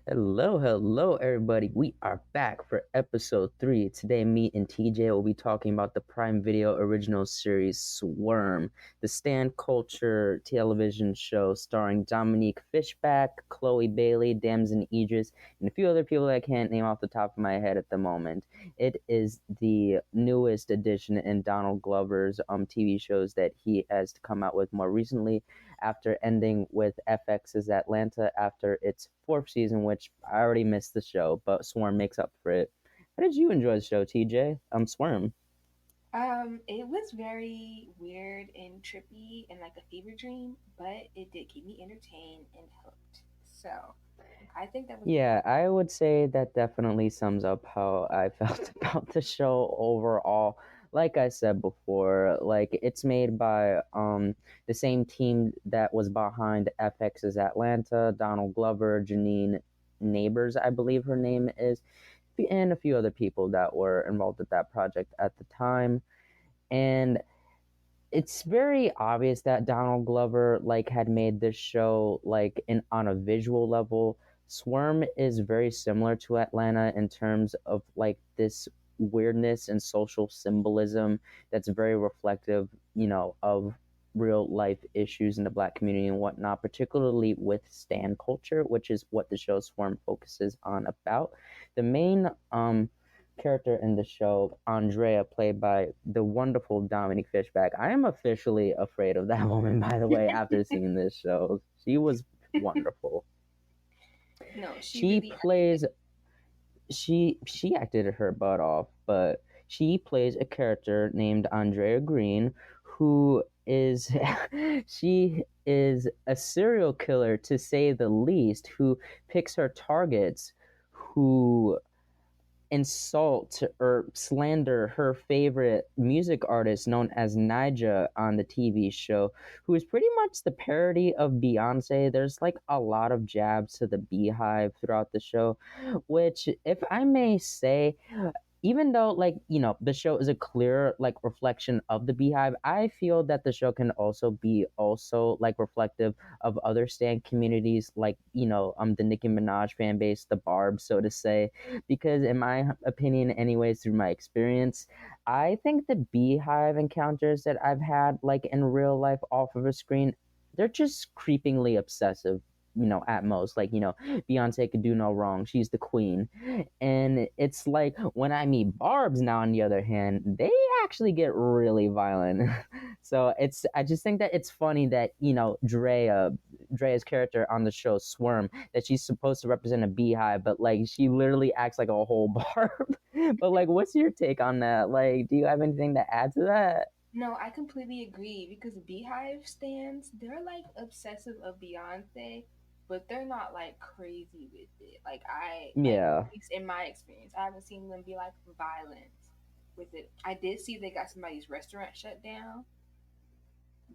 Hello, everybody. We are back for episode 3. Today, me and TJ will be talking about the Prime Video original series Swarm, the stand culture television show starring Dominique Fishback, Chloe Bailey, Damson Idris, and a few other people that I can't name off the top of my head at the moment. It is the newest addition in Donald Glover's TV shows that he has come out with more recently, after ending with FX's Atlanta after its fourth season, which I already missed the show, but Swarm makes up for it. How did you enjoy the show, TJ? Swarm. It was very weird and trippy and like a fever dream, but it did keep me entertained and hooked. So I think that was Yeah, I would say that definitely sums up how I felt about the show overall. Like I said before, like it's made by the same team that was behind FX's Atlanta, Donald Glover, Janine Neighbors, I believe her name is, and a few other people that were involved with that project at the time. And it's very obvious that Donald Glover had made this show on a visual level. Swarm is very similar to Atlanta in terms of this weirdness and social symbolism that's very reflective, of real life issues in the black community and whatnot, particularly with stan culture, which is what the show Swarm focuses on about. The main character in the show, Andrea, played by the wonderful Dominique Fishback. I am officially afraid of that woman, by the way, after seeing this show. She was wonderful. no, she She really acted it. plays she acted her butt off, but she plays a character named Andrea Green, who is she is a serial killer to say the least, who picks her targets, who insult or slander her favorite music artist known as Nija on the TV show, who is pretty much the parody of Beyonce. There's a lot of jabs to the Beehive throughout the show, which, if I may say, even though the show is a clear reflection of the Beehive, I feel that the show can also be reflective of other stan communities, the Nicki Minaj fan base, the Barb, so to say, because in my opinion, anyways, through my experience, I think the Beehive encounters that I've had in real life off of a screen, they're just creepingly obsessive, at most. Beyonce could do no wrong, she's the queen. And it's like when I meet Barb's now, on the other hand, they actually get really violent. So I just think that it's funny that Drea's character on the show Swarm, that she's supposed to represent a beehive, but she literally acts like a whole Barb. But what's your take on that? Do you have anything to add to that? No, I completely agree because Beehive stands, they're like obsessive of Beyonce, but they're not like crazy with it. Yeah, at least in my experience, I haven't seen them be like violent with it. I did see they got somebody's restaurant shut down,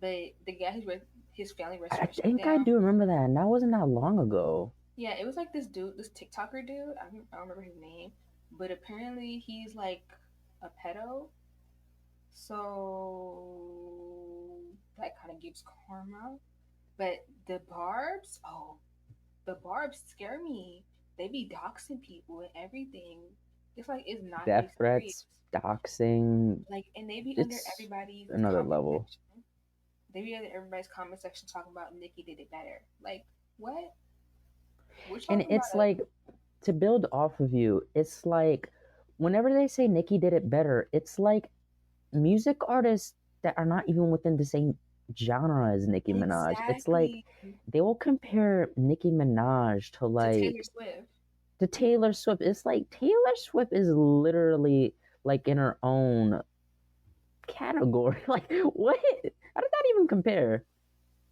but the guy his family I restaurant shut think I down. do remember that, and that wasn't that long ago. Yeah, it was like this dude, this TikToker dude. I don't remember his name, but apparently he's like a pedo. So that kind of gives karma. But the Barbs scare me. They be doxing people and everything. It's like it's not that Death serious. threats, doxing, And they be under it's everybody's another comment level. section. They be under everybody's comment section talking about Nikki did it better. Like what? We're And talking about it's to build off of you, it's whenever they say Nicki did it better, it's music artists that are not even within the same genre as Nicki Minaj. It's exactly they will compare Nicki Minaj to to Taylor Swift. Taylor Swift. It's Taylor Swift is literally in her own category. What? How did that even compare?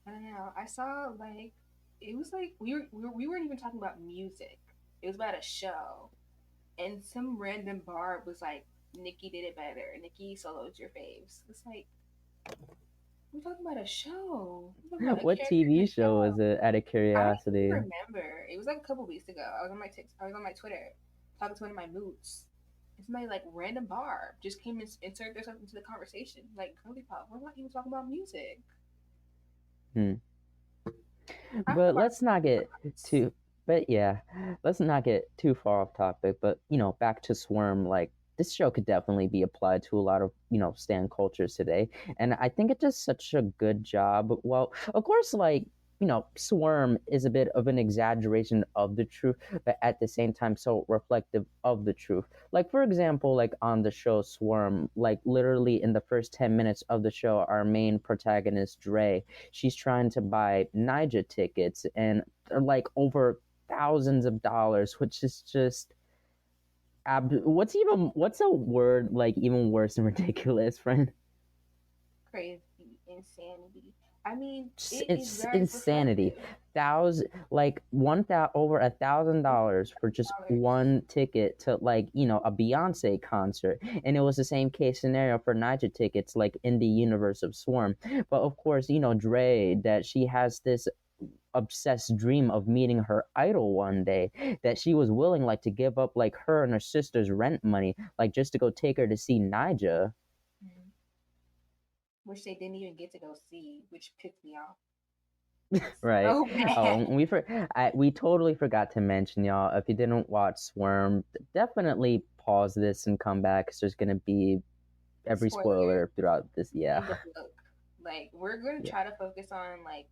I don't know. I saw it was like we weren't even talking about music. It was about a show, and some random barb was like, "Nikki did it better. Nikki solo's your faves." It's like we're talking about a show. We're talking about a What character in TV a show show. is it? Out of I don't even curiosity. remember. It was like a couple weeks ago. I was on my Twitter talking to one of my moots. And somebody like random barb just came and inserted themselves into the conversation. Like girly pop. We're not even talking about music. Hmm. I feel But like let's not get too. But yeah, let's not get too far off topic. But back to Swarm. Like this show could definitely be applied to a lot of stan cultures today, and I think it does such a good job. Well, of course, like Swarm is a bit of an exaggeration of the truth, but at the same time, so reflective of the truth. Like for example, like on the show Swarm, like literally in the first 10 minutes of the show, our main protagonist Dre, she's trying to buy Nija tickets and like over thousands of dollars, which is just what's a word like even worse than ridiculous, friend? Crazy insanity. I mean, Just, it is it's very insanity. reflective. Thousand like over $1,000 for just $1,000. one ticket to like a Beyonce concert, and it was the same case scenario for Nija tickets, like in the universe of Swarm. But of course, Dre, that she has this obsessed dream of meeting her idol one day, that she was willing like to give up like her and her sister's rent money like just to go take her to see Nija. Mhm. Which they didn't even get to go see, which pissed me off Right. so Oh, bad. and we totally forgot to mention, y'all, if you didn't watch Swarm, definitely pause this and come back because there's gonna be every Spoilers spoiler throughout this. Yeah. in the book. Like we're gonna Yeah. try to focus on like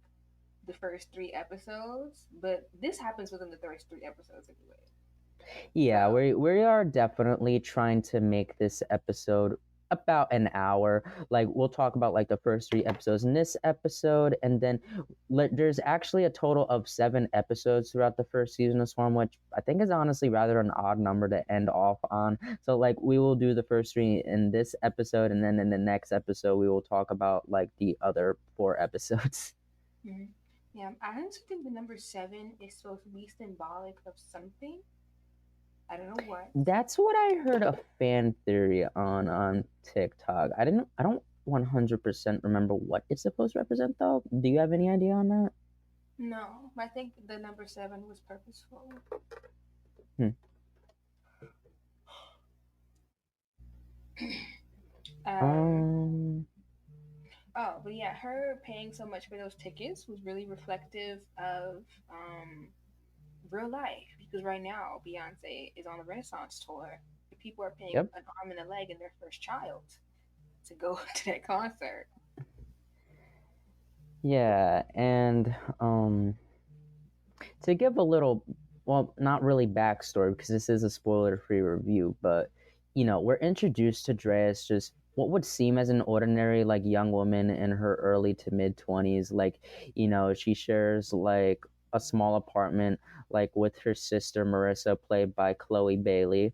the first three episodes, but this happens within the first three episodes anyway. So Yeah, we are definitely trying to make this episode about an hour. Like we'll talk about like the first three episodes in this episode, and then there's actually a total of 7 episodes throughout the first season of Swarm, which I think is honestly rather an odd number to end off on. So like we will do the first three in this episode, and then in the next episode we will talk about like the other 4 episodes. mhm. Yeah, I honestly think the number seven is supposed to be symbolic of something. I don't know what. That's what I heard a fan theory on TikTok. I don't 100% remember what it's supposed to represent though. Do you have any idea on that? No, I think the number seven was purposeful. Hmm. um, Um oh, but yeah, her paying so much for those tickets was really reflective of real life because right now Beyonce is on a Renaissance tour. People are paying yep. an arm and a leg and their first child to go to that concert. Yeah, and to give a little, well, not really backstory because this is a spoiler-free review, but we're introduced to Dre as just what would seem as an ordinary like young woman in her early to mid 20s. Like, she shares like a small apartment like with her sister Marissa, played by Chloe Bailey,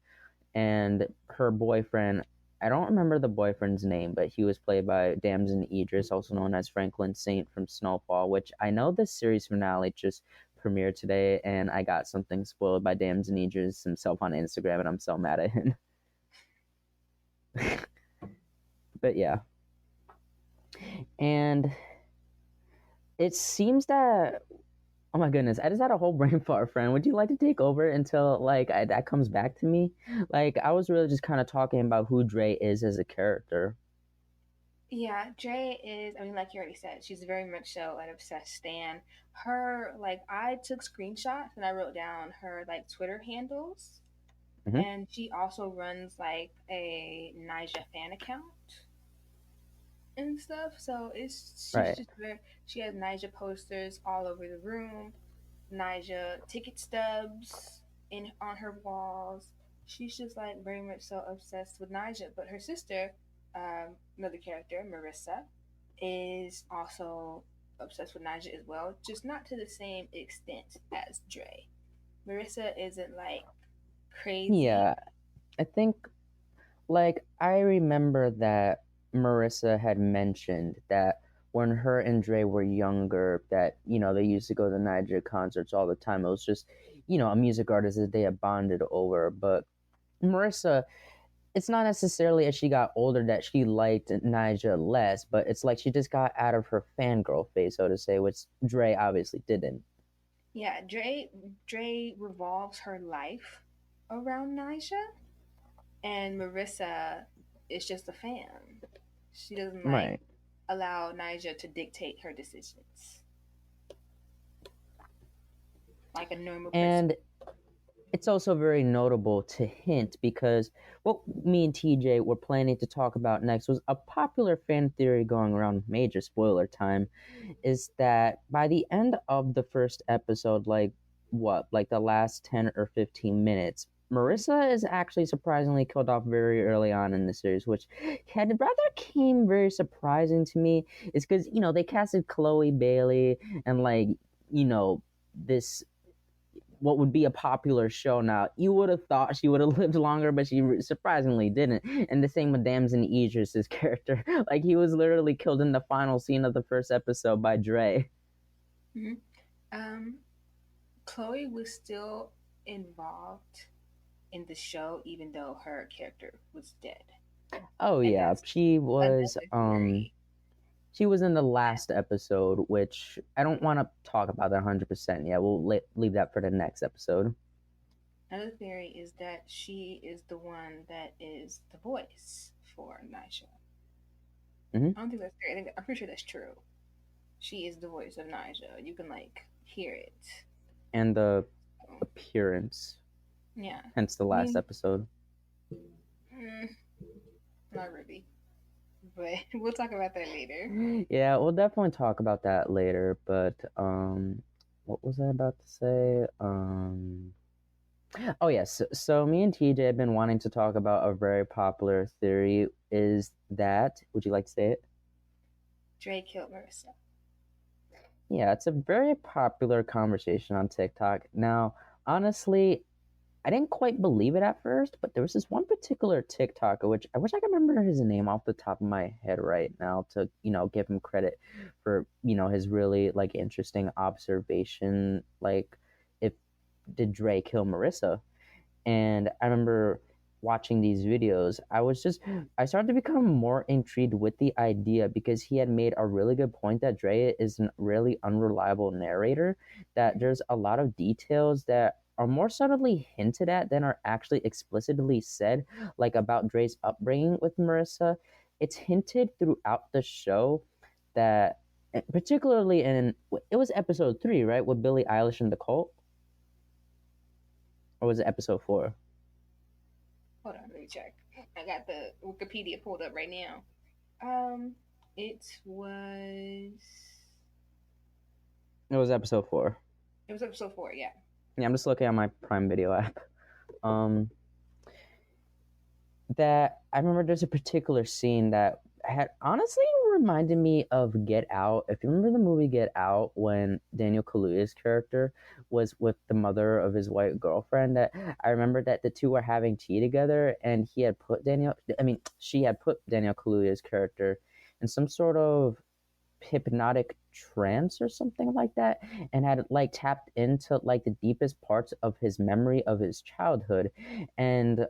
and her boyfriend. I don't remember the boyfriend's name, but he was played by Damson Idris, also known as Franklin Saint from Snowfall, which I know the series finale just premiered today, and I got something spoiled by Damson Idris himself on Instagram, and I'm so mad at him. But yeah, and it seems that, oh my goodness, I just had a whole brain fart, friend. Would you like to take over until like that comes back to me? Like I was really just kind of talking about who Dre is as a character. Yeah, Dre is, I mean, like you already said, she's very much so an obsessed stan. Her, like, I took screenshots and I wrote down her, like, Twitter handles. Hmm. And she also runs, like, a Nyjah fan account and stuff. So she's Right. just very, she has Nyjah posters all over the room, Nyjah ticket stubs on her walls. She's just, like, very much so obsessed with Nyjah. But her sister, another character, Marissa, is also obsessed with Naja as well, just not to the same extent as Dre. Marissa isn't like crazy. Yeah, I think like I remember that Marissa had mentioned that when her and Dre were younger, that they used to go to Niger concerts all the time. It was just a music artist that they had bonded over. But Marissa, it's not necessarily as she got older that she liked Niger less, but it's like she just got out of her fangirl phase, so to say, which Dre obviously didn't. Yeah, Dre revolves her life around Naja, and Marissa is just a fan. She doesn't like Right. allow Naja to dictate her decisions. like a normal person. And it's also very notable to hint because what me and TJ were planning to talk about next was a popular fan theory going around, major spoiler time, is that by the end of the first episode, like what, like the last 10 or 15 minutes, Marissa is actually surprisingly killed off very early on in the series, which had rather came very surprising to me. Is because, they casted Chloe Bailey and, like, you know, this what would be a popular show now. You would have thought she would have lived longer, but she surprisingly didn't. And the same with Damson Idris' character. Like, he was literally killed in the final scene of the first episode by Dre. Mm-hmm. Um, Chloe was still involved in the show, even though her character was dead, Oh and yeah, that's she was another theory. she was in the last episode, which I don't want to talk about that 100% yet. We'll leave that for the next episode. Another theory is that she is the one that is the voice for Nisha. Hmm. I don't think that's theory. I'm pretty sure that's true. She is the voice of Nisha. You can like hear it. And the So, appearance, yeah, hence the I last mean, episode. mm, not really, but we'll talk about that later. Yeah, we'll definitely talk about that later, but what was I about to say? Oh yes, so me and TJ have been wanting to talk about a very popular theory. Is that, would you like to say it? Dre killed Marissa. Yeah, it's a very popular conversation on TikTok. Now, honestly, I didn't quite believe it at first, but there was this one particular TikToker, which I wish I could remember his name off the top of my head right now to, give him credit for, his really, like, interesting observation. Like, if did Dre kill Marissa? And I remember watching these videos, I started to become more intrigued with the idea because he had made a really good point that Dre is a really unreliable narrator, that Mm-hmm. there's a lot of details that are more subtly hinted at than are actually explicitly said, like about Dre's upbringing with Marissa. It's hinted throughout the show that, particularly in, it was episode 3, right, with Billie Eilish and the cult, or was it episode 4? Hold on, let me check. I got the Wikipedia pulled up right now. Um, it was It was episode 4. it was episode 4. Yeah. Yeah, I'm just looking at my Prime Video app. Um, that I remember there's a particular scene that had honestly reminded me of Get Out. If you remember the movie Get Out, when Daniel Kaluuya's character was with the mother of his white girlfriend, that I remember that the two were having tea together, and she had put Daniel Kaluuya's character in some sort of hypnotic trance or something like that, and had like tapped into like the deepest parts of his memory of his childhood. And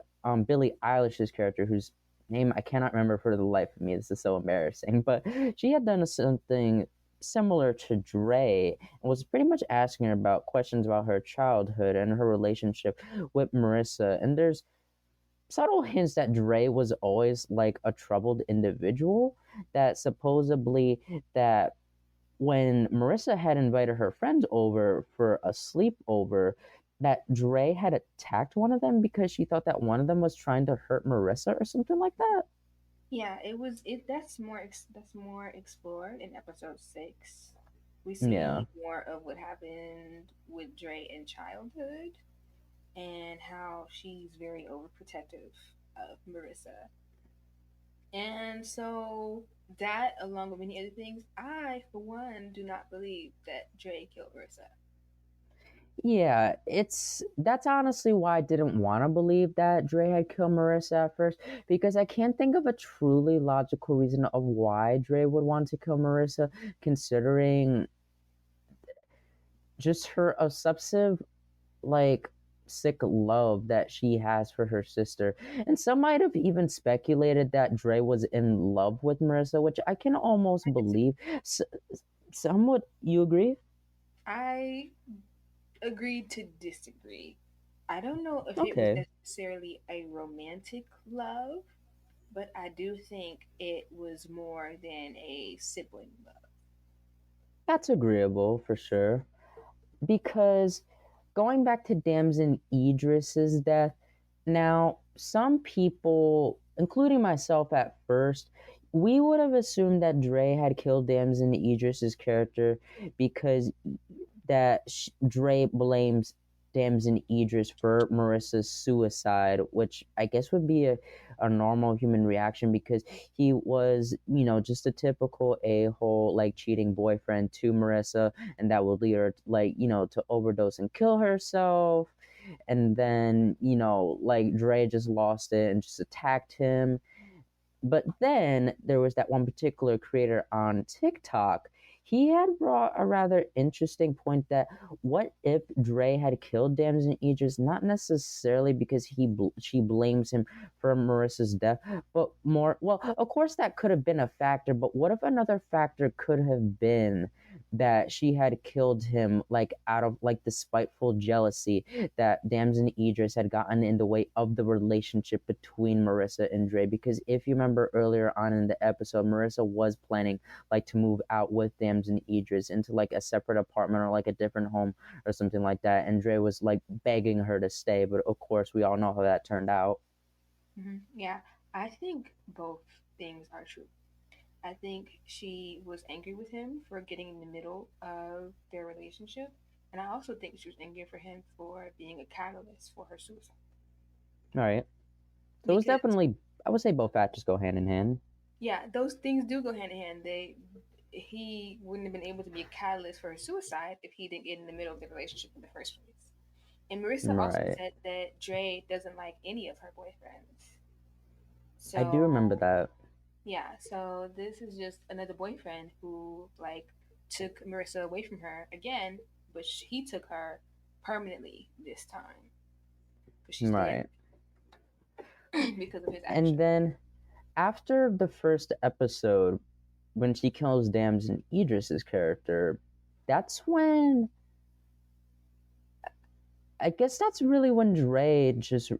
Billie Eilish's character, whose name I cannot remember for the life of me, this is so embarrassing, but she had done something similar to Dre and was pretty much asking her about questions about her childhood and her relationship with Marissa. And there's subtle hints that Dre was always like a troubled individual, that supposedly that when Marissa had invited her friends over for a sleepover, that Dre had attacked one of them because she thought that one of them was trying to hurt Marissa or something like that. Yeah, it was it that's more explored in episode 6. We Yeah. see more of what happened with Dre in childhood and how she's very overprotective of Marissa. And so that, along with many other things, I for one do not believe that Dre killed Marissa. Yeah, that's honestly why I didn't want to believe that Dre had killed Marissa at first, because I can't think of a truly logical reason of why Dre would want to kill Marissa, considering just her obsessive, like, sick love that she has for her sister. And some might have even speculated that Dre was in love with Marissa, which I can almost believe. S- Somewhat, you agree? I agreed to disagree. I don't know if it was Okay, necessarily a romantic love, but I do think it was more than a sibling love. that's agreeable for sure. Because going back to Damson Idris's death, now some people, including myself at first, we would have assumed that Dre had killed Damson Idris's character because Dre blames Damson Idris for Marissa's suicide, which I guess would be a normal human reaction because he was, just a typical a-hole, like cheating boyfriend to Marissa, and that would lead her, like, to overdose and kill herself. And then, like Dre just lost it and just attacked him. But then there was that one particular creator on TikTok. He had brought a rather interesting point that what if Dre had killed Damson Idris, not necessarily because she blames him for Marissa's death, but more, well, of course that could have been a factor, but what if another factor could have been that she had killed him like out of like the spiteful jealousy that Damson Idris had gotten in the way of the relationship between Marissa and Dre. Because if you remember earlier on in the episode, Marissa was planning like to move out with Damson Idris into like a separate apartment or like a different home or something like that, and Dre was like begging her to stay, but of course we all know how that turned out. Yeah, I think both things are true. I think she was angry with him for getting in the middle of their relationship. And I also think she was angry for him for being a catalyst for her suicide. All right, so it was Because, definitely, I would say both factors go hand in hand. yeah, those things do go hand in hand. He wouldn't have been able to be a catalyst for her suicide if he didn't get in the middle of the relationship in the first place. And Marissa also Right, said that Dre doesn't like any of her boyfriends. I do remember So that. yeah, so this is just another boyfriend who like took Marissa away from her again, but he took her permanently this time because she's dead Right. because of his And action. then after the first episode, when she kills Damson Idris's character, that's when, I guess that's really when Dre just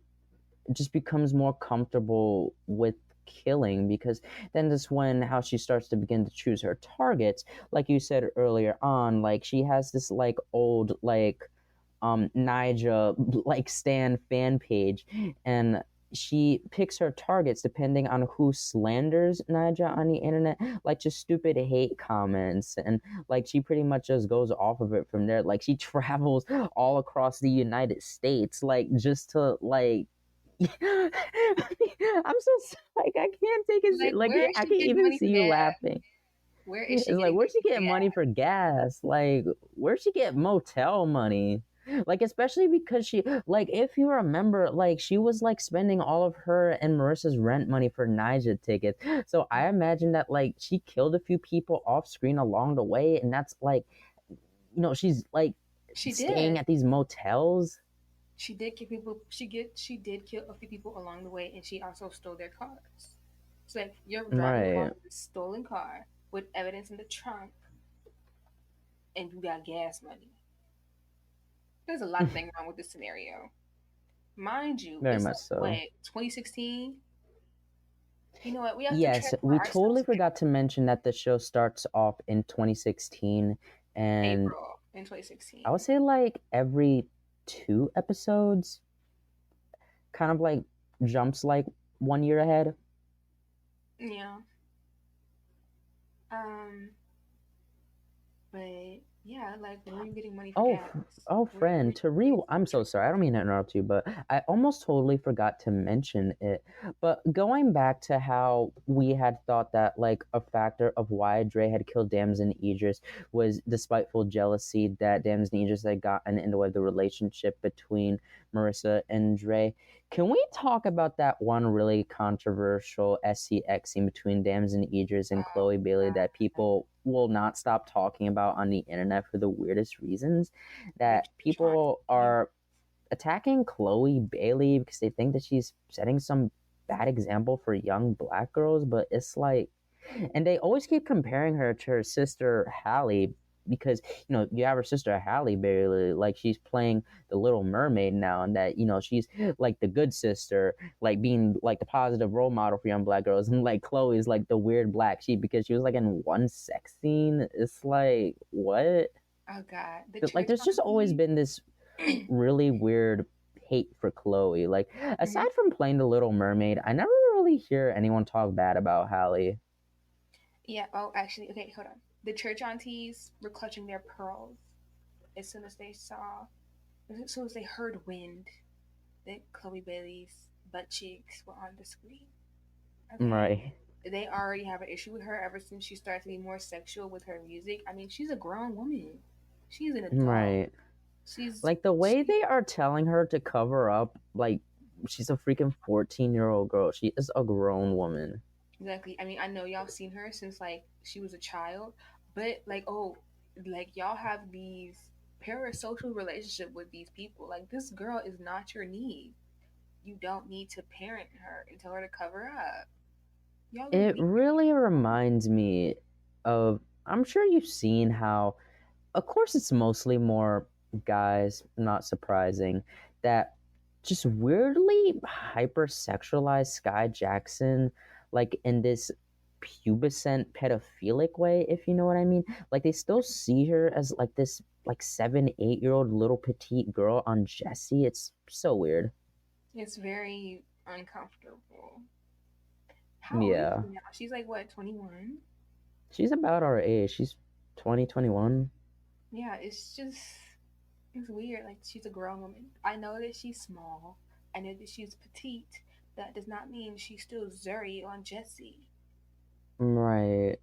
becomes more comfortable with killing, because then that's when how she starts to begin to choose her targets. Like you said earlier on, like she has this like old like Nija like Stan fan page, and she picks her targets depending on who slanders Nija on the internet, like just stupid hate comments, and like she pretty much just goes off of it from there. Like she travels all across the United States, like just to like. I'm so like I can't take it. Like, Like where is I she can't getting even money see for you gas? laughing. Where is she It's like, getting where'd she money for get money gas? for gas? Like, where'd she get motel money? Like, especially because she, like, if you remember, like, she was like spending all of her and Marissa's rent money for Nija tickets. So I imagine that, like, she killed a few people off screen along the way, and that's like, she's like She staying did. at these motels. She did kill people. She did kill a few people along the way, and she also stole their cars. So like you're driving Right. around with a stolen car with evidence in the trunk, and you got gas money. There's a lot of things wrong with this scenario. Mind you, Very it's much like so. what 2016. You know what? We have to Yes, transfer we totally ourselves back forgot to mention that the show starts off in 2016, and April in I would 2016. say like every two episodes kind of like jumps like 1 year ahead. Yeah. Um. But yeah, like where are you getting money for Oh, gas? Where friend, are you to re getting I'm so sorry. I don't mean to interrupt you, but I almost totally forgot to mention it. But going back to how we had thought that like a factor of why Dre had killed Damson Idris was the spiteful jealousy that Damson Idris had gotten in the way of the relationship between Marissa and Dre. Can we talk about that one really controversial SCX scene between Damson Idris and Oh Chloe Bailey God, that people will not stop talking about on the internet for the weirdest reasons? the That people traumatizing. are attacking Chloe Bailey because they think that she's setting some bad example for young black girls, but it's like, and they always keep comparing her to her sister Halle, because you have her sister Halle Bailey, like she's playing the Little Mermaid now, and that she's like the good sister, like being like the positive role model for young black girls, and like Chloe's like the weird black sheep because she was like in one sex scene. It's like, what? Oh God, the Like church there's just always comedy. been this. really weird hate for Chloe. Like, Mhm. aside from playing the Little Mermaid, I never really hear anyone talk bad about Halle. Yeah. Oh, actually, okay, hold on. The church aunties were clutching their pearls as soon as they saw, as soon as they heard wind that Chloe Bailey's butt cheeks were on the screen. Okay. Right, They already have an issue with her ever since she started to be more sexual with her music. I mean, she's a grown woman. She's an adult. right. She's Like the way she they are telling her to cover up, like she's a freaking 14-year-old girl. She is a grown woman. exactly. I mean, I know y'all seen her since like she was a child, but like oh, like y'all have these parasocial relationship with these people. Like this girl is not your need. You don't need to parent her and tell her to cover up. Y'all are It weird really people. reminds me of, I'm sure you've seen how, of course, it's mostly more guys, not surprising, that just weirdly hypersexualized Sky Jackson, like in this pubescent pedophilic way, if you know what I mean. Like they still see her as like this like 7, 8 year old little petite girl on Jessie. It's so weird. It's very uncomfortable. How old is Yeah. she now? She's like what, 21? She's about our age. She's 2021. Yeah, it's just it's weird. Like she's a grown woman. I know that she's small. I know that she's petite. That does not mean she's still Zuri on Jesse. Right.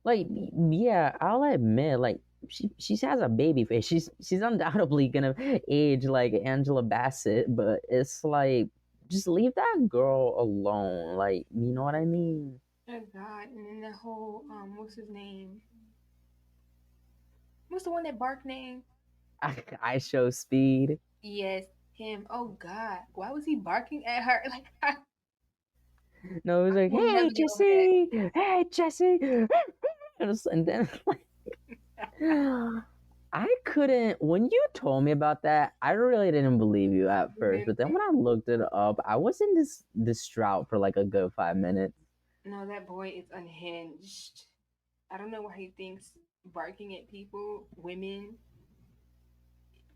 Like, yeah, I'll admit, like, she has a baby face. She's undoubtedly gonna age like Angela Bassett, but it's like, just leave that girl alone. Like, you know what I mean? Oh God! And then the whole what's his name? What's the one that bark name? I show speed. Yes, him. Oh God! Why was he barking at her? Like No, it was I like, will never hey get over Jesse, hey Jesse, and then like, that. I couldn't. When you told me about that, I really didn't believe you at first. But then when I looked it up, I was in this distraught for like a good 5 minutes. No, that boy is unhinged. I don't know why he thinks barking at people, women,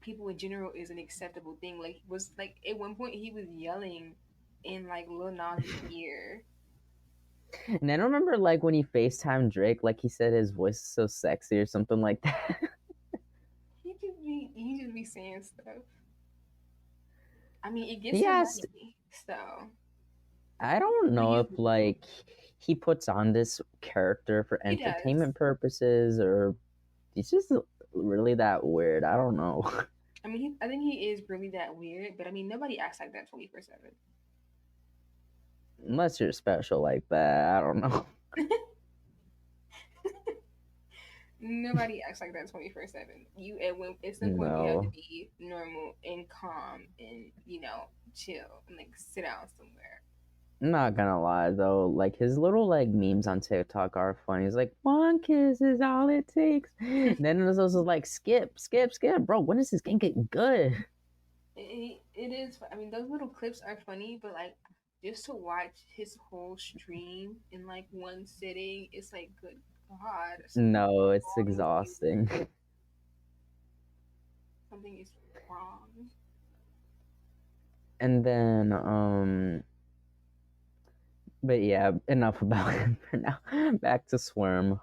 people in general is an acceptable thing. Like was like at one point he was yelling in like Lil Nas's ear. And I don't remember like when he FaceTimed Drake, like he said his voice is so sexy or something like that. He just be saying stuff. I mean, it gets He him has. money, so I don't know if reasonable. like he puts on this character for He does. entertainment purposes or he's just really that weird. I don't know. I mean, I think he is really that weird, but I mean, nobody acts like that 24/7. Unless you're special like that, I don't know. Nobody acts like that 24/7. You at some point you have to No. be normal and calm and chill and like sit down somewhere. I'm not gonna lie though, like his little like memes on TikTok are funny. He's like, one kiss is all it takes. And then there's also like skip, skip, skip. Bro, when is this game get good? It is. I mean, those little clips are funny, but like just to watch his whole stream in like one sitting, it's like, good God, No, it's wrong with you. exhausting. Something is wrong. And then but yeah, enough about him for now. Back to Swarm.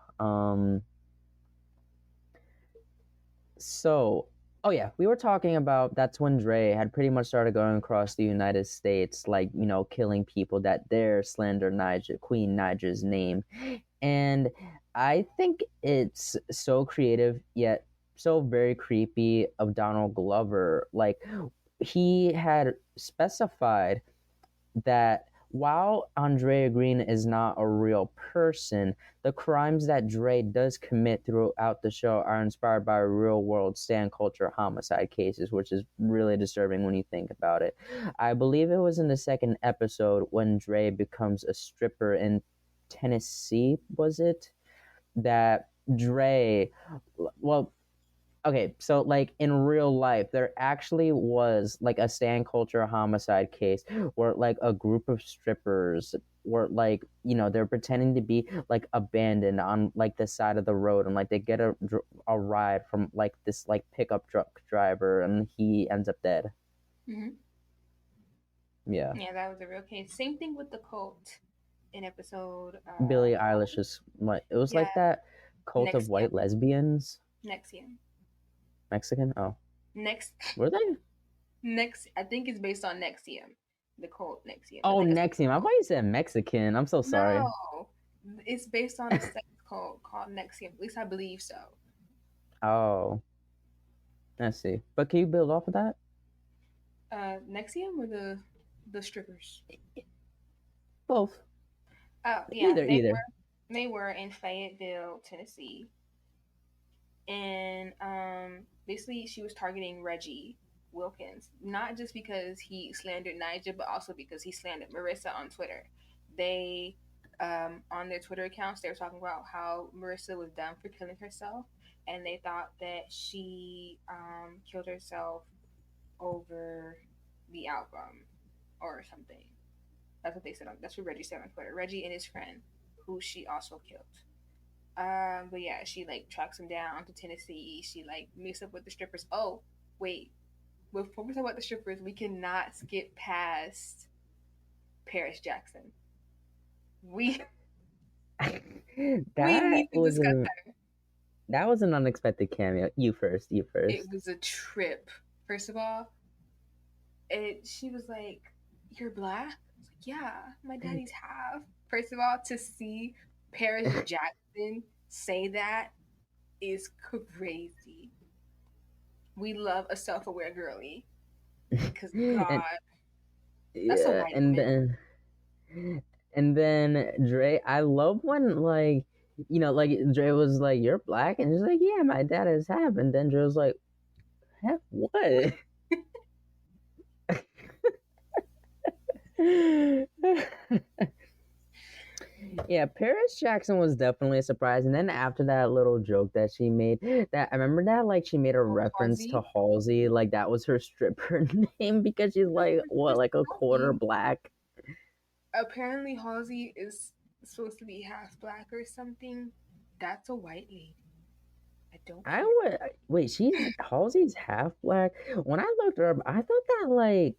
So, oh yeah, we were talking about that's when Dre had pretty much started going across the United States, like, killing people that dare slander Niger, Queen Niger's name. And I think it's so creative, yet so very creepy of Donald Glover. Like, he had specified that while Andrea Green is not a real person, the crimes that Dre does commit throughout the show are inspired by real world stand culture homicide cases, which is really disturbing when you think about it. I believe it was in the second episode when Dre becomes a stripper in Tennessee, was it? That Dre, well, okay, so like in real life, there actually was like a stan culture homicide case where like a group of strippers were like, they're pretending to be like abandoned on like the side of the road, and like they get a ride from like this like pickup truck driver, and he ends up dead. Hmm. Yeah. Yeah, that was a real case. Same thing with the cult in episode Billie 5. Eilish is like, it was Yeah, like that cult of Nexium. white lesbians. Nexium. Mexican? Oh, Next, were they? next. I think it's based on Nexium, the cult Nexium. It's Oh, like a sex Nexium. I thought cult. you said Mexican. I'm so sorry. No, it's based on a sex cult called Nexium. At least I believe so. Oh, I see. But can you build off of that? Nexium or the strippers? Both. Oh yeah, Either, either. they were in Fayetteville, Tennessee, and basically she was targeting Reggie Wilkins, not just because he slandered Nigel, but also because he slandered Marissa on Twitter. They on their Twitter accounts they were talking about how Marissa was done for killing herself, and they thought that she killed herself over the album or something. That's what they said. That's what Reggie said on Twitter. Reggie and his friend, who she also killed. But yeah, she like tracks him down to Tennessee. She like meets up with the strippers. Oh, wait. Before we talk about the strippers, we cannot skip past Paris Jackson. We we that need to was discuss an that. that was an unexpected cameo. You first. You It first. was a trip. First of all, she was like, "You're black." I was like, "Yeah, my daddy's half." First of all, to see Paris Jackson say that is crazy. We love a self-aware girly because and God, that's a yeah, white and woman. then Dre. I love when like, like Dre was like, "You're black," and he's like, "Yeah, my dad is half," and then Dre was like, "Half what?" Yeah, Paris Jackson was definitely a surprise. And then after that little joke that she made, that I remember that like she made a Oh, reference to Halsey. Halsey, like that was her stripper name because she's like what, like a quarter Halsey. black. Apparently, Halsey is supposed to be half black or something. That's a white lady. I don't I care. would wait, she's Halsey's half black. When I looked her up, I thought that like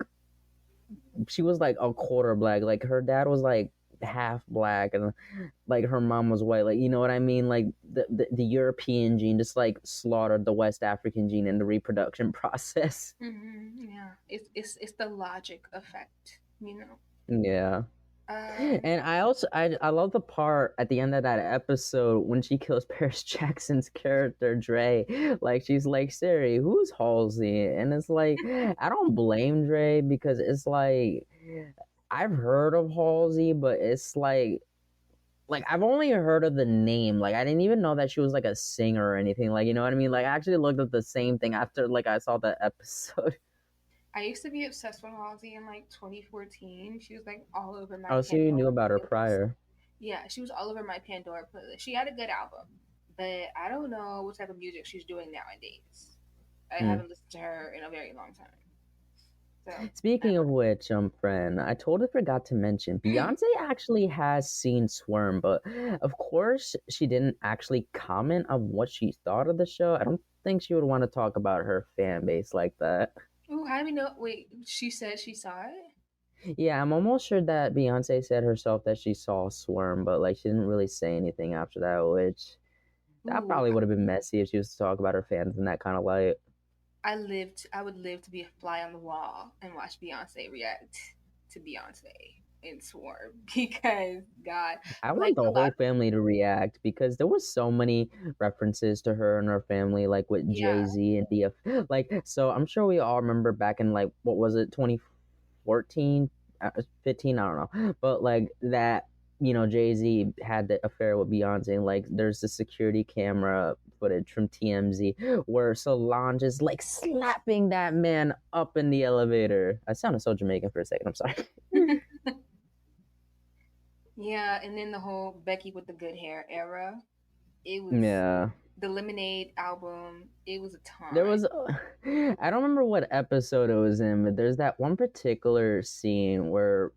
she was like a quarter black. Like her dad was like half black and like her mom was white, like, you know what I mean, like the European gene just like slaughtered the West African gene in the reproduction process. Yeah, it's the logic effect, you know. Yeah. Um, And I love the part at the end of that episode when she kills Paris Jackson's character Dre. Like she's like, Siri, who's Halsey? And it's like, I don't blame Dre because it's like I've heard of Halsey, but it's like I've only heard of the name. Like I didn't even know that she was like a singer or anything. Like, you know what I mean? Like I actually looked up the same thing after like I saw the episode. I used to be obsessed with Halsey in like 2014. She was like all over my Oh, so you knew Pandora about her playlist. prior. Yeah, she was all over my Pandora playlist. She had a good album, but I don't know what type of music she's doing nowadays. I Hmm. haven't listened to her in a very long time. So, Speaking of which, friend, I totally forgot to mention Beyonce actually has seen Swarm, but of course she didn't actually comment on what she thought of the show. I don't think she would want to talk about her fan base like that. ooh, how do we know? Wait, she said she saw it. Yeah, I'm almost sure that Beyonce said herself that she saw Swarm, but like she didn't really say anything after that, which that Ooh, probably would have been messy if she was to talk about her fans in that kind of light. I would live to be a fly on the wall and watch Beyonce react to Beyonce in Swarm because God, I want like the a lot whole of family to react because there was so many references to her and her family, like with yeah, Jay Z and DF. Like, so I'm sure we all remember back in like what was it, 2014, 15, I don't know, but like that. Jay Z had the affair with Beyonce, and like there's the security camera footage from TMZ where Solange is like slapping that man up in the elevator. I sounded so Jamaican for a second. I'm sorry. yeah, and then the whole Becky with the good hair era. It was Yeah. The Lemonade album. It was a There ton. was, I don't remember what episode it was in, but there's that one particular scene where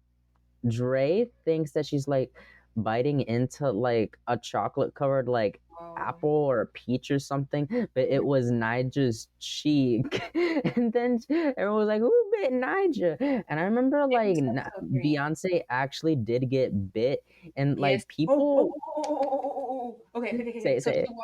Dre thinks that she's like biting into like a chocolate covered like Oh, apple or a peach or something, but it was Nija's cheek. And then everyone was like, "Who bit Nija?" And I remember it like was so green. Beyonce actually did get bit, and Yes. like Oh, oh, people oh, oh, oh, oh, oh, oh, oh. Okay, okay, okay, okay. say it.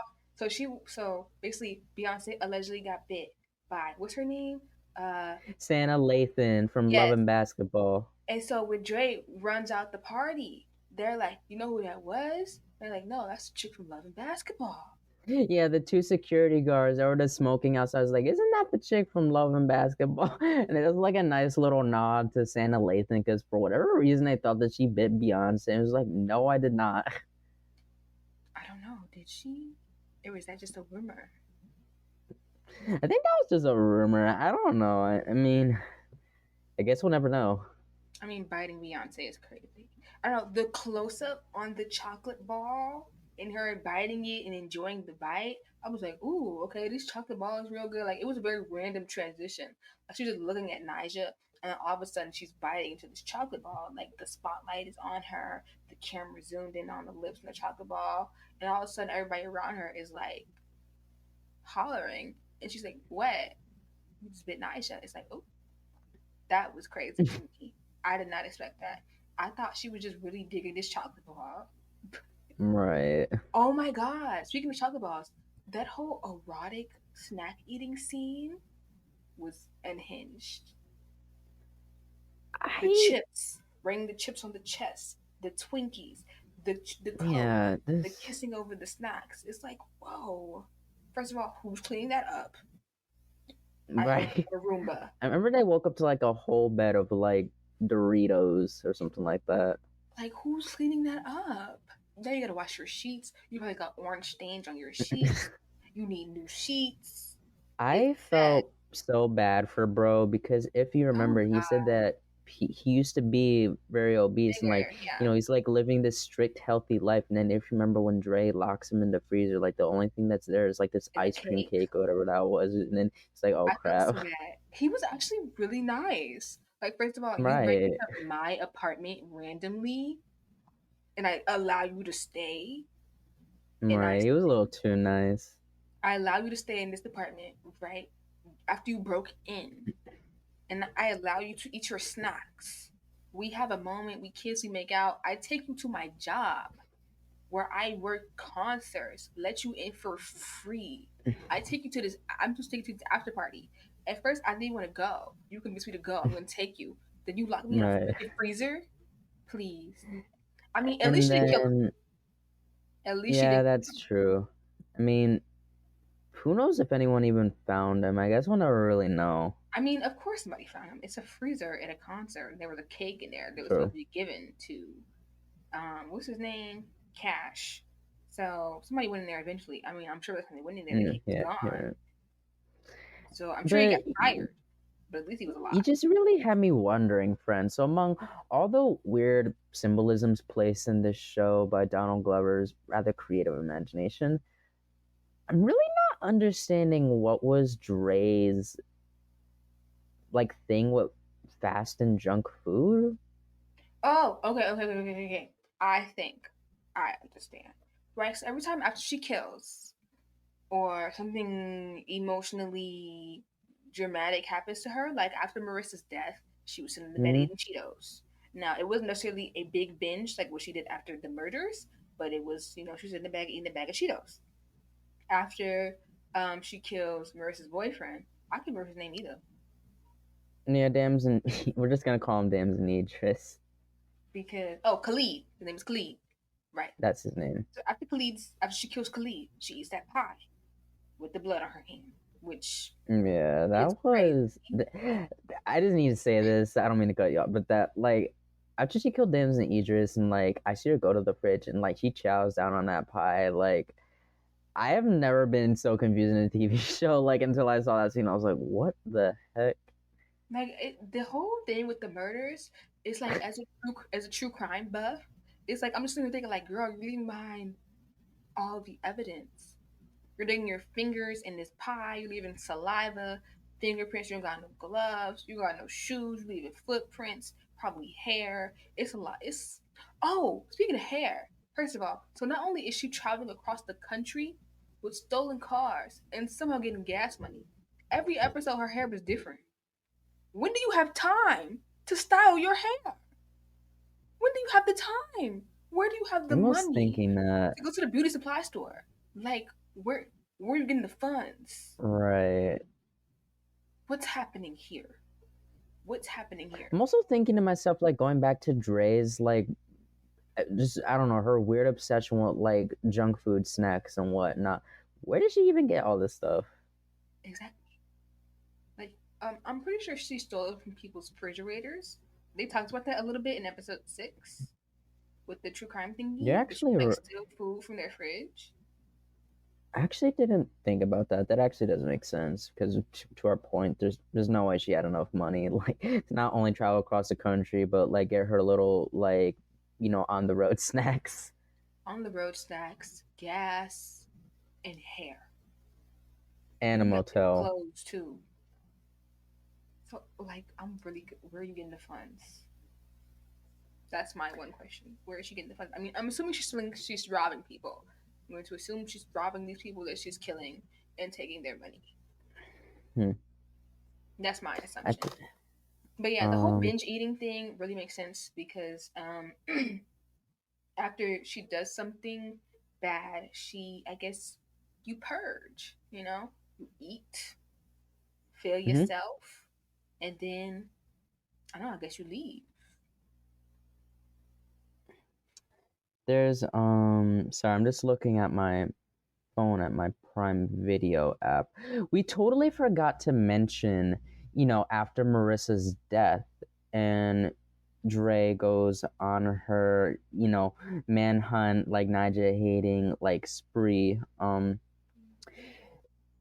So basically, Beyonce allegedly got bit by what's her name? Uh, Santa Lathan from Love yes. and Basketball. And so when Dre runs out the party, they're like, "You know who that was?" They're like, "No, that's the chick from Love and Basketball." Yeah, the two security guards that were just smoking outside. I was like, "Isn't that the chick from Love and Basketball?" And it was like a nice little nod to Santa Lathan because for whatever reason they thought that she bit Beyonce. And it was like, "No, I did not." I don't know. Did she? Or was that just a rumor? I think that was just a rumor. I don't know. I mean, I guess we'll never know. I mean, biting Beyonce is crazy. I don't know. The close up on the chocolate ball and her biting it and enjoying the bite, I was like, ooh, okay, this chocolate ball is real good. Like, it was a very random transition. Like, she was just looking at Nija, and then all of a sudden she's biting into this chocolate ball. Like, the spotlight is on her, the camera zoomed in on the lips and the chocolate ball, and all of a sudden everybody around her is like hollering. And she's like, what? You just bit Nija. It's like, oh, that was crazy to me. I did not expect that. I thought she was just really digging this chocolate ball. Right. Oh my god! Speaking of chocolate balls, that whole erotic snack eating scene was unhinged. The I chips, bringing the chips on the chest, the Twinkies, the coke, yeah, the this kissing over the snacks. It's like, whoa. First of all, who's cleaning that up? I hope right. a Roomba. I remember they woke up to like a whole bed of like Doritos or something like that. Like, who's cleaning that up? Now you gotta wash your sheets. You probably got orange stains on your sheets. You need new sheets. It's I sad. felt so bad for bro because if you Oh remember, he said god, that he used to be very obese and like bigger. Yeah, he's like living this strict healthy life. And then if you remember when Dre locks him in the freezer, like the only thing that's there is like this and the ice cream cake. cake or whatever that was, and then it's like, oh I felt crap, so bad. He was actually really nice. Like, first of all, you break right, into my apartment randomly, and I allow you to stay, and right. He was a little too nice, I allow you to stay in this apartment, right? After you broke in, and I allow you to eat your snacks. We have a moment, we kiss, we make out. I take you to my job where I work concerts, let you in for free. I take you to this, I'm just taking you to the after party. At first, I didn't want to go. You convinced me to go. I'm going to take you. Then you lock me in a right. freaking freezer? Please. I mean, at And least you didn't kill him. then At least you yeah, didn't. that's true. I mean, who knows if anyone even found him? I guess we'll never really know. I mean, of course somebody found him. It's a freezer at a concert. And there was a cake in there that was supposed True. to be given to, what's his name? Cash. So somebody went in there eventually. I mean, I'm sure that's when they went in there, the Mm, cake was yeah, gone. yeah. So I'm sure he got But fired, but at least he was you alive. just really had me wondering, friend. So, among all the weird symbolisms placed in this show by Donald Glover's rather creative imagination, I'm really not understanding what was Dre's like thing with fast and junk food. Oh, okay, okay, okay, okay, okay. I think I understand. Right? So every time after she kills or something emotionally dramatic happens to her, like after Marissa's death, she was sitting in the bed Hmm. eating Cheetos. Now, it wasn't necessarily a big binge like what she did after the murders, but it was, she was in the bag eating a bag of Cheetos. After she kills Marissa's boyfriend, I can't remember his name either. Yeah, Dams and we're just gonna call him Dams and Idris. Because, oh, Khalid. His name is Khalid. Right. That's his name. So after she kills Khalid, she eats that pie with the blood on her hand, which Yeah, is that crazy. was. I just need to say this. I don't mean to cut you off, but that like after she killed Dams and Idris, and like I see her go to the fridge and like she chows down on that pie. Like I have never been so confused in a TV show. Like until I saw that scene, I was like, "What the heck?" Like the whole thing with the murders is like as a true crime buff, it's like I'm just sitting there thinking like, girl, you're leaving behind all the evidence. You're digging your fingers in this pie. You're leaving saliva, fingerprints. You don't got no gloves. You got no shoes. You're leaving footprints, probably hair. It's a lot. It's speaking of hair. First of all, so not only is she traveling across the country with stolen cars and somehow getting gas money, every episode her hair was different. When do you have time to style your hair? When do you have the time? Where do you have the I was money thinking that, to go to the beauty supply store? Like, where are you getting the funds? right. What's happening here? What's happening here? I'm also thinking to myself, like, going back to Dre's, like, just, I don't know, her weird obsession with, like, junk food snacks and whatnot. Where did she even get all this stuff? Exactly. Like, I'm pretty sure she stole it from people's refrigerators. They talked about that a little bit in episode 6 with the true crime You're thingy, but she actually, like steal food from their fridge. I actually didn't think about that. That actually doesn't make sense because, to our point, there's no way she had enough money, like, to not only travel across the country but like get her little, like, on the road snacks On the road snacks, gas, and hair. and a And you got them motel. clothes too. So, like, where are you getting the funds? That's my one question. Where is she getting the funds? I mean, I'm assuming she's robbing people. I'm going to assume she's robbing these people that she's killing and taking their money. Hmm. That's my I assumption. th- But yeah, the whole um. binge eating thing really makes sense because after she does something bad, I guess, you purge, you eat, feel Mhm. yourself, and then, I don't know, I guess you leave. There's Sorry, I'm just looking at my phone at my Prime Video app. We totally forgot to mention, after Marissa's death and Dre goes on her, manhunt, like, Naja hating, like, spree.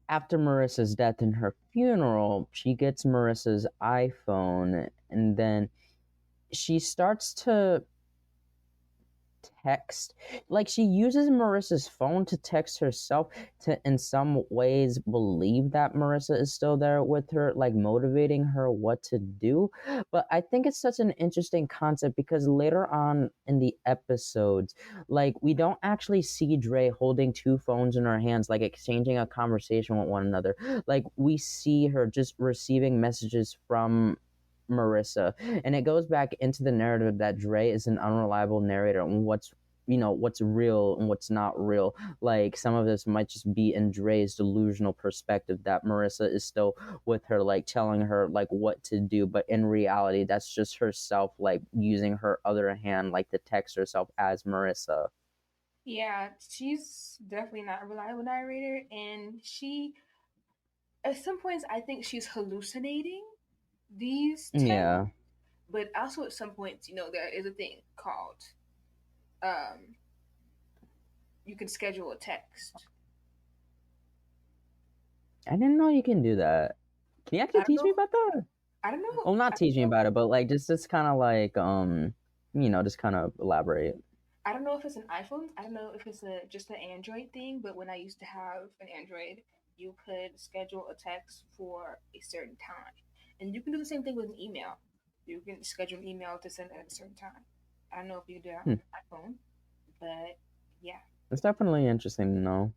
After Marissa's death and her funeral, she gets Marissa's iPhone, and then she starts to text, like, she uses Marissa's phone to text herself, to in some ways believe that Marissa is still there with her, like, motivating her what to do. But I think it's such an interesting concept because later on in the episodes, like, we don't actually see Dre holding two phones in her hands, like, exchanging a conversation with one another. Like, we see her just receiving messages from Marissa, and it goes back into the narrative that Dre is an unreliable narrator and what's real and what's not real. Like, some of this might just be in Dre's delusional perspective that Marissa is still with her, like, telling her, like, what to do, but in reality that's just herself, like, using her other hand, like, to text herself as Marissa. Yeah, she's definitely not a reliable narrator, and at some points, I think she's hallucinating these texts, Yeah. but also at some points, there is a thing called, um, you can schedule a text. I didn't know you can do that. Can you I actually don't teach me know. about that? I don't know. Well, I not teach don't me know. about it, but, like, just kind of like, just kind of elaborate. I don't know if it's an iPhone. I don't know if it's just an Android thing. But when I used to have an Android, you could schedule a text for a certain time, and you can do the same thing with an email. You can schedule an email to send at a certain time. I don't know if you do that on Hmm. an iPhone, but yeah. It's definitely interesting to know.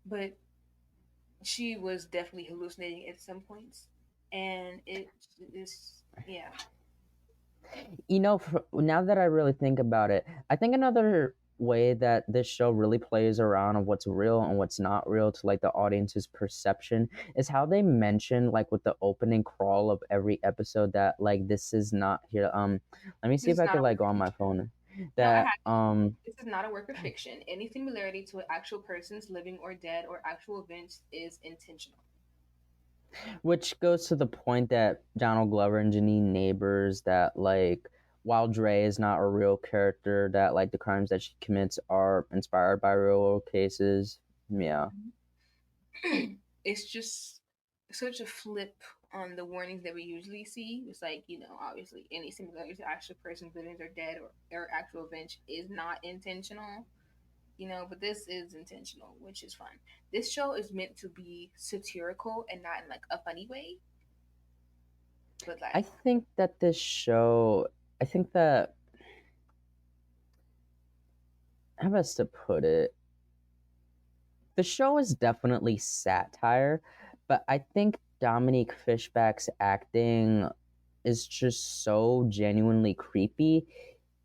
But she was definitely hallucinating at some points, and it is, yeah. Now that I really think about it, I think another way that this show really plays around of what's real and what's not real to, like, the audience's perception is how they mention, like, with the opening crawl of every episode, that, like, this is not here. Let me see This if is I not could, a like, work go of on my fiction. phone. No, I That had This is not a work of fiction. Any similarity to actual persons, living or dead, or actual events is intentional. Which goes to the point that Donald Glover and Janine Neighbors, that, like, while Dre is not a real character, that, like, the crimes that she commits are inspired by real world cases. Yeah. It's just such a flip on the warnings that we usually see. It's like, obviously any similarity to actual persons, living or dead, or actual events is not intentional. but this is intentional, which is fun. This show is meant to be satirical and not in like a funny way, but I like, think that this show, I think that, how best to put it, the show is definitely satire, but I think Dominique Fishback's acting is just so genuinely creepy.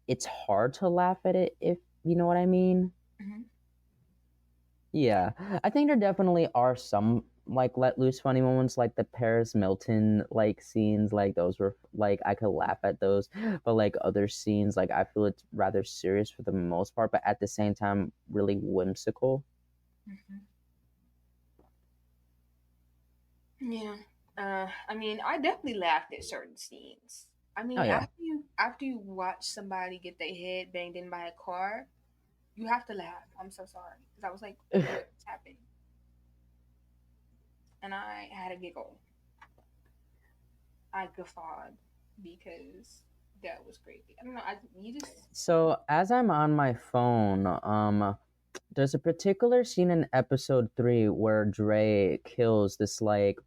It's hard to laugh at it, if you know what I mean. mhm. Yeah, I think there definitely are some like let loose funny moments, like the Paris Milton like scenes, like those were like I could laugh at those, but like other scenes, like I feel it's rather serious for the most part, but at the same time really whimsical. Mhm. Yeah. I mean, I definitely laughed at certain scenes. I Oh mean, yeah. after you watch somebody get their head banged in by a car, you have to laugh. I'm so sorry because I was like, what is happening? And I had a giggle. I guffawed because that was crazy. I don't know. You just So as I'm on my phone, there's a particular scene in episode 3 where Dre kills this like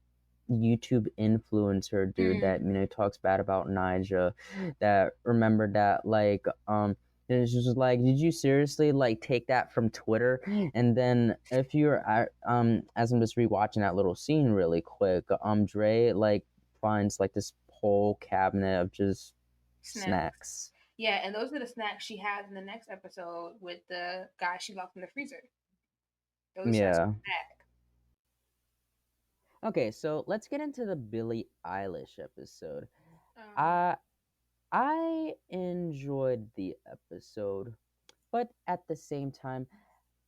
YouTube influencer dude mm, that talks bad about Nija. That remembered that and it's just like, did you seriously like take that from Twitter? And then if you're as I'm just rewatching that little scene really quick, Dre like finds like this whole cabinet of just snacks. snacks. Yeah, and those are the snacks she has in the next episode with the guy she locked in the freezer. Those snacks Yeah. are back. Okay, so let's get into the Billie Eilish episode. Um, I I enjoyed the episode, but at the same time,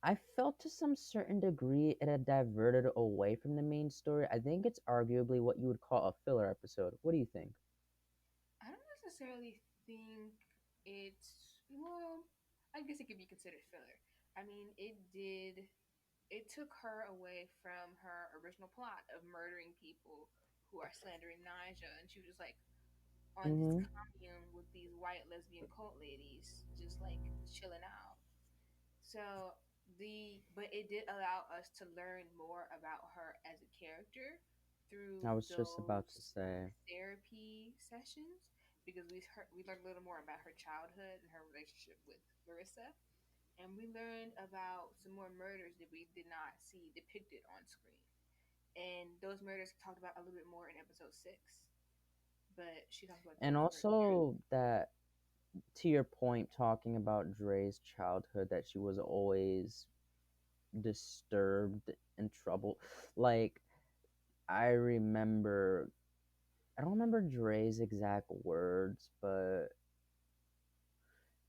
I felt to some certain degree it had diverted away from the main story. I think it's arguably what you would call a filler episode. What do you think? I don't necessarily think it's well. I guess it could be considered filler. I mean, it took her away from her original plot of murdering people who are slandering Naja, and she was just like on this Mm-hmm. commune with these white lesbian cult ladies, just like chilling out. So but it did allow us to learn more about her as a character I through was just about to those say. therapy sessions because we learned a little more about her childhood and her relationship with Marissa, and we learned about some more murders that we did not see depicted on screen. And those murders talked about a little bit more in episode 6, but she talked about And those murders very. also that, to your point, talking about Dre's childhood, that she was always disturbed and troubled. Like, I remember, I don't remember Dre's exact words, but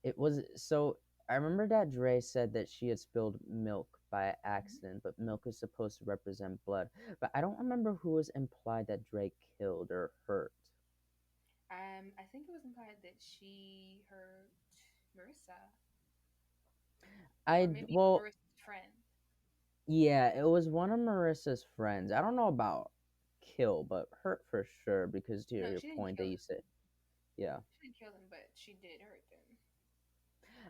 it was so. I remember that Dre said that she had spilled milk by accident, but milk is supposed to represent blood. But I don't remember who was implied that Dre killed or hurt. I think it was implied that she hurt Marissa, or maybe Well, Marissa's friend. yeah, it was one of Marissa's friends. I don't know about kill, but hurt for sure. Because to No, your she didn't point that kill you them. said, yeah. She didn't kill them, but she did hurt them.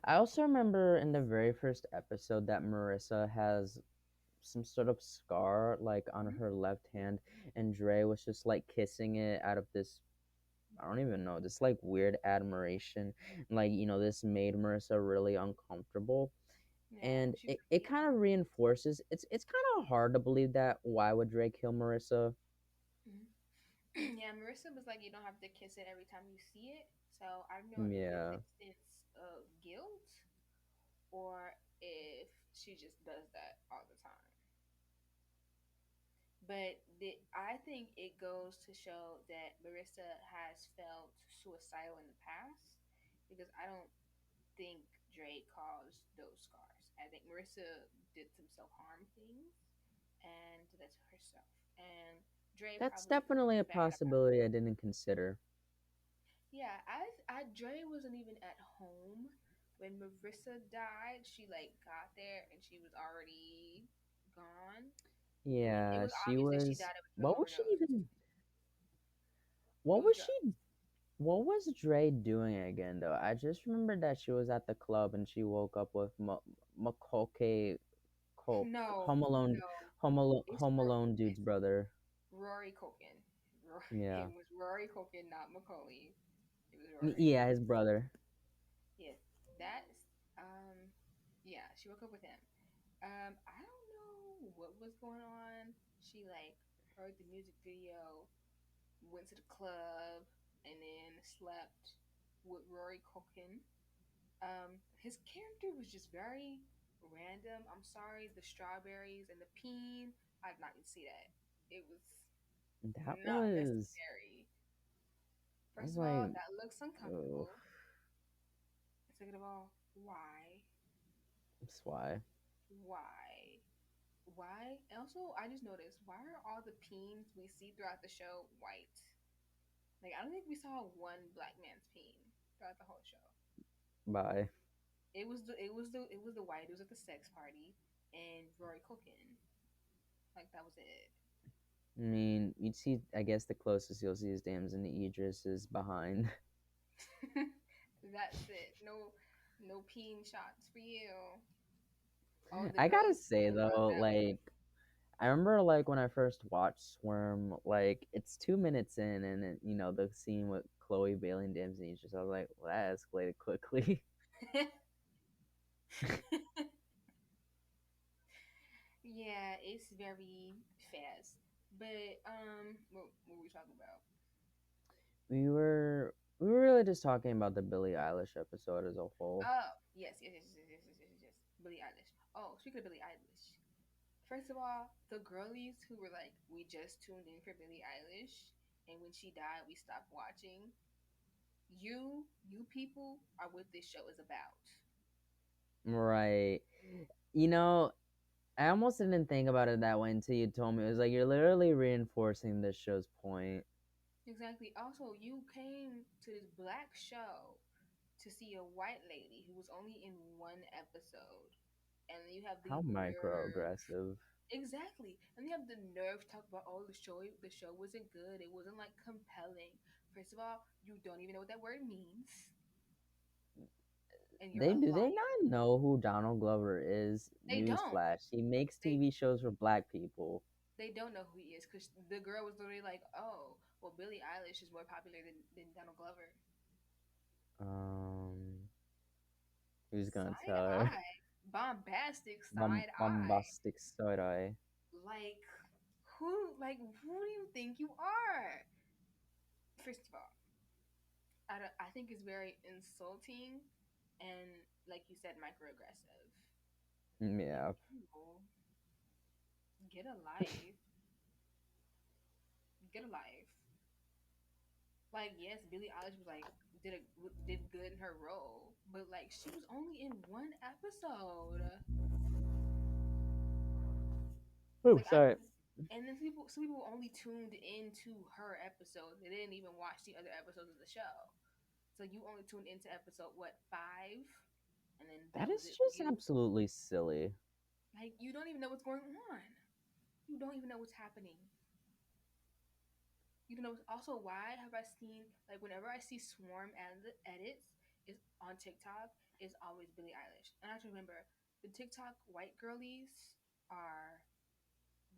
I also remember in the very first episode that Marissa has some sort of scar like on Mm-hmm. her left hand, and Dre was just like kissing it out of this, I don't even know, this like weird admiration. Like, this made Marissa really uncomfortable. Yeah, And she was it eating kind them. of reinforces it's kind of hard to believe that why would Dre kill Marissa? Mm-hmm. Yeah, Marissa was like, you don't have to kiss it every time you see it. So I don't know if it's Yeah. a sense of guilt or if she just does that all the time. But I think it goes to show that Marissa has felt suicidal in the past because I don't think Drake caused those scars. I think Marissa did some self harm things and did that to herself. And Dre That's probably felt definitely a bad about it. possibility I didn't consider. Yeah, Dre wasn't even at home when Marissa died. She like got there and she was already gone. I mean, it Yeah, was she obvious that she was died of an what was she overdose. even what was she Drugs. What was Dre doing again though? I just remember that she was at the club and she woke up with Macaulay No, Home Alone, no, it's Home Alone dude's brother. Rory Culkin. Yeah, It was Rory Culkin, not Macaulay. It was Rory. yeah, his brother. Yeah, that's yeah. She woke up with him. I don't know what was going on. She like heard the music video, went to the club, and then slept with Rory Culkin. His character was just very random. I'm sorry, the strawberries and the peen. I did not need to see that. It was That not was, necessary. I was First of all, like, that looks oh, uncomfortable. Second of all, why? that's why. Why? Why? Also, I just noticed why are all the peens we see throughout the show white? Like, I don't think we saw one black man's peen throughout the whole show. Bye. It was the white. It was at the sex party and Rory Culkin. Like that was it. I mean, you'd see. I guess the closest you'll see is Dams and Idris is behind. That's it. No, no peen shots for you. Oh, the I gotta girls say love though, that one. like I remember like when I first watched Swarm, like it's 2 minutes in, and the scene with Chloe Bailey and Dams and Idris. I was like, well, that escalated quickly. Yeah, it's very fast. But what were we talking about? We were really just talking about the Billie Eilish episode as a whole. Oh, yes, yes, yes, yes, yes, yes, yes, yes. Billie Eilish. Oh, speaking of Billie Eilish, first of all, the girlies who were like, we just tuned in for Billie Eilish, and when she died, we stopped watching. You people are what this show is about. Right. You know, I almost didn't think about it that way until you told me. It was like you're literally reinforcing this show's point. Exactly. Also, you came to this black show to see a white lady who was only in one episode, and then you have the How nerve. microaggressive. Exactly, and you have the nerve to talk about, oh, the show wasn't good. It wasn't like compelling. First of all, you don't even know what that word means, and you're They a do they liar. not know who Donald Glover is? They don't. Newsflash. He makes They TV shows for black people. they don't know who he is because the girl was literally like, oh, well, Billie Eilish is more popular than Donald Glover. Um, who's gonna Side tell her? eye, bombastic side eye. Bombastic side eye. Like who do you think you are? First of all, I think it's very insulting and, like you said, microaggressive. Like, Yeah. no, get a life, get a life. Like, yes, Billie Eilish was like did good in her role, but like she was only in one episode. Oh, Like I sorry. and then some people only tuned into her episode. They didn't even watch the other episodes of the show. So you only tuned into episode what, 5, and then That that was is it for just you. absolutely silly. Like you don't even know what's going on. You don't even know what's happening. You don't know. Also, why have I seen, like, whenever I see Swarm and the edits is on TikTok, is always Billie Eilish. And I have to remember the TikTok white girlies are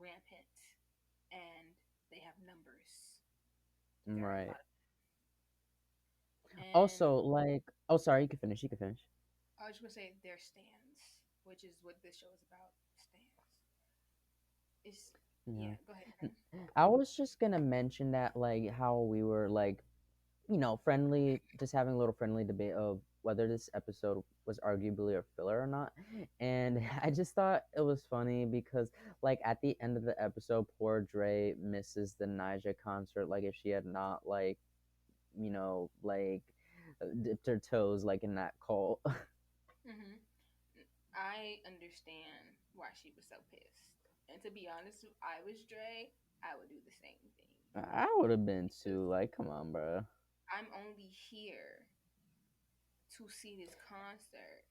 rampant and they have numbers. There are a Right. lot of and Also, like, oh, sorry. You can finish. You can finish. I was just gonna say their stands, which is what this show is about. Stands. It's Yeah. yeah. Go ahead, friend. I was just gonna mention that, like, how we were like, friendly, just having a little friendly debate of whether this episode was arguably a filler or not. And I just thought it was funny because, like, at the end of the episode, poor Dre misses the Nija concert. Like, if she had not, like, dipped her toes, like, in that cult. Hmm. I understand why she was so pissed. And to be honest, if I was Dre, I would do the same thing. I would have been Because too. Like, come on, bro. I'm only here to see this concert.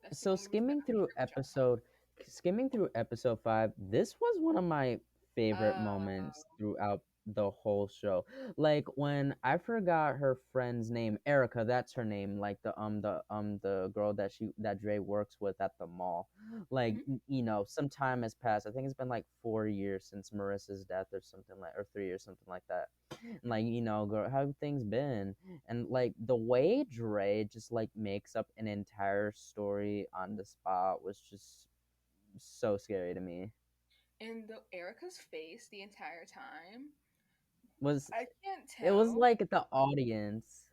That's the So only reason that I'm here with skimming through episode 5, this was one of my favorite y'all. moments throughout. the whole show. Like when I forgot her friend's name, Erica, that's her name, like the girl that Dre works with at the mall. Like Mm-hmm. some time has passed. I think it's been like 4 years since Marissa's death or something like, or 3 years, something like that. And like, girl, how have things been? And like the way Dre just like makes up an entire story on the spot was just so scary to me. And the Erica's face the entire time, Was I can't It was tell. like the audience.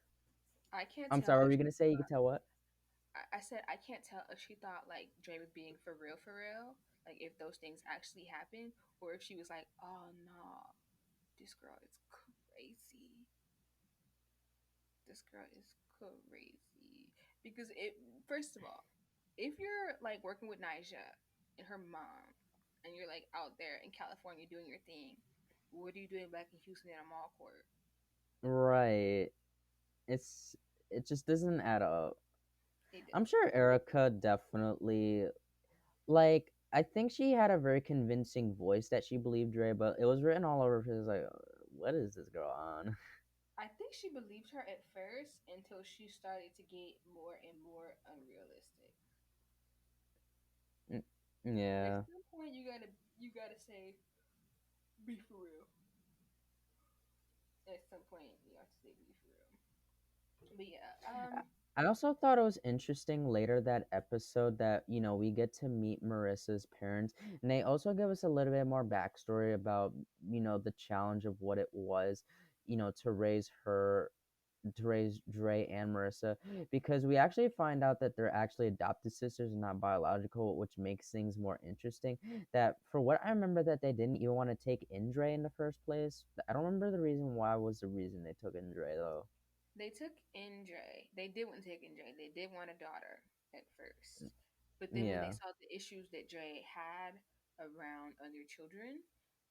I can't I'm tell sorry, what were if you gonna say? You could tell what? I said I can't tell if she thought like Dre was being for real, like if those things actually happened, or if she was like, oh no, this girl is crazy. This girl is crazy. Because it, first of all, if you're like working with Nyjah and her mom, and you're like out there in California doing your thing, what are you doing back in Houston in a mall court? Right. It's it just doesn't add up. It I'm doesn't. sure Erica definitely like I think she had a very convincing voice that she believed Dre, but it was written all over her face like what is this girl on? I think she believed her at first until she started to get more and more unrealistic. Mm, At yeah. some point, you gotta say, be for real. At some point, you have to say, be for real. But yeah, I also thought it was interesting later that episode that we get to meet Marissa's parents, and they also give us a little bit more backstory about the challenge of what it was, to raise Dre and Marissa, because we actually find out that they're actually adopted sisters and not biological, which makes things more interesting. That for what I remember, that they didn't even want to take in Dre in the first place. I don't remember the reason why was the reason they took in Dre though. they took Indre. They did want to take Indre. They did want a daughter at first, but then when they Yeah. saw the issues that Dre had around other children,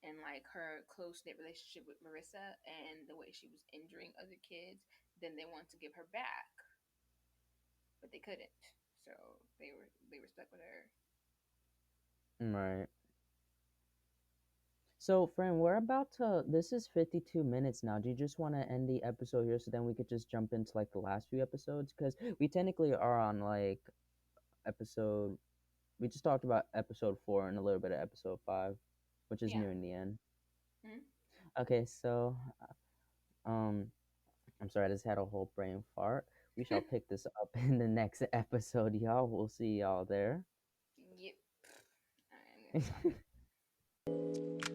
and like her close knit relationship with Marissa and the way she was injuring other kids, then they wanted to give her back, but they couldn't. So they were stuck with her. Right. So, friend, we're about to. This is 52 minutes now. Do you just want to end the episode here so then we could just jump into like the last few episodes? Because we technically are on like episode. We just talked about episode 4 and a little bit of episode 5, which is Yeah. nearing the end. Mhm. Okay, so um, I'm sorry, I just had a whole brain fart. We shall pick this up in the next episode, y'all. We'll see y'all there. Yep. I'm gonna stop it.